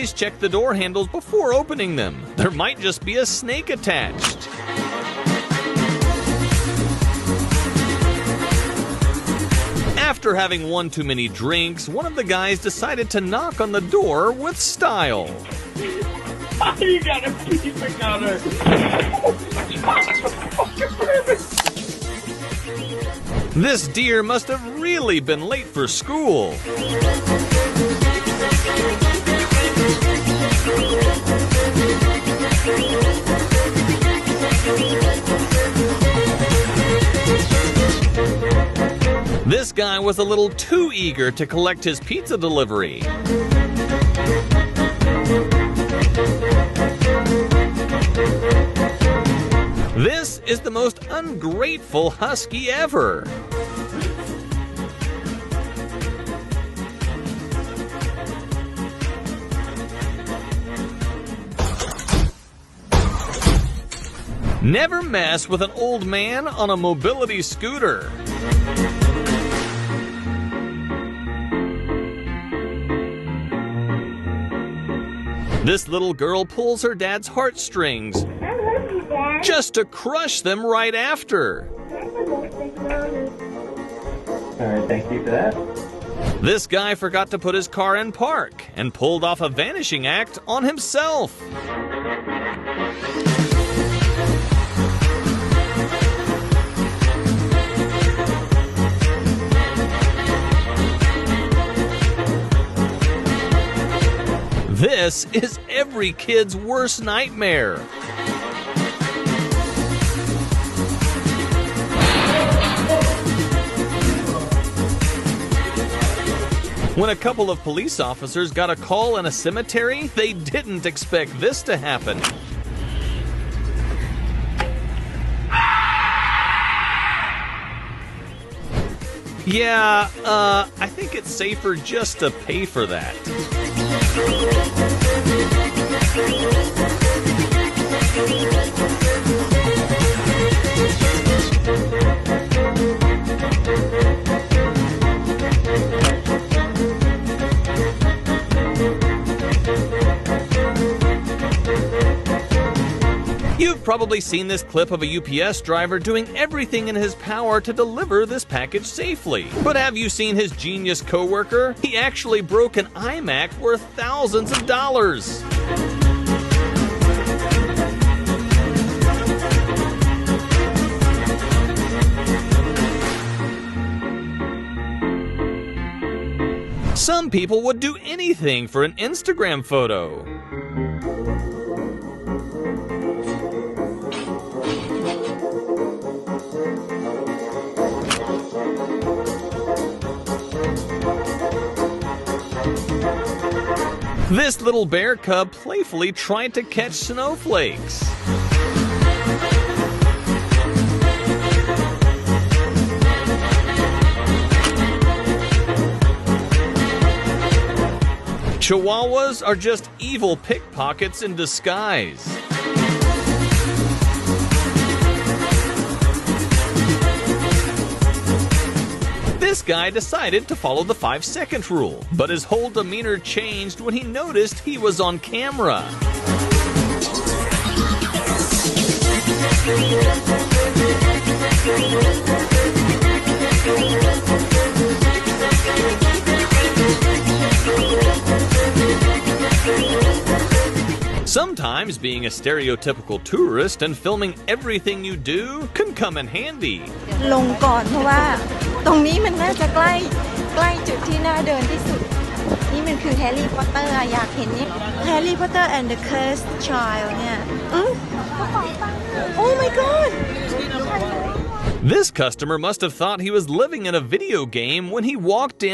Always check the door handles before opening them. There might just be a snake attached. After having one too many drinks, one of the guys decided to knock on the door with style. You gotta keep it on her. This deer must have really been late for school. This guy was a little too eager to collect his pizza delivery. This is the most ungrateful husky ever. Never mess with an old man on a mobility scooter. This little girl pulls her dad's heartstrings just to crush them right after. Alright, thank you for that. This guy forgot to put his car in park and pulled off a vanishing act on himself. This is every kid's worst nightmare. When a couple of police officers got a call in a cemetery, they didn't expect this to happen. Yeah, I think it's safer just to pay for that. You've probably seen this clip of a UPS driver doing everything in his power to deliver this package safely. But have you seen his genius coworker? He actually broke an iMac worth thousands of dollars. Some people would do anything for an Instagram photo. This little bear cub playfully tried to catch snowflakes. Chihuahuas are just evil pickpockets in disguise. This guy decided to follow the 5-second rule, but his whole demeanor changed when he noticed he was on camera. Sometimes being a stereotypical tourist and filming everything you do can come in handy. ลงก่อนเพราะว่าตรงนี้มันน่าจะใกล้จุดที่น่าเดินที่สุดนี่มันคือแฮร์รี่พอตเตอร์อยากเห็นนี่แฮร์รี่พอตเตอร์ and the cursed child เนี่ย Oh my god This customer must have thought he was living in a video game when he walked in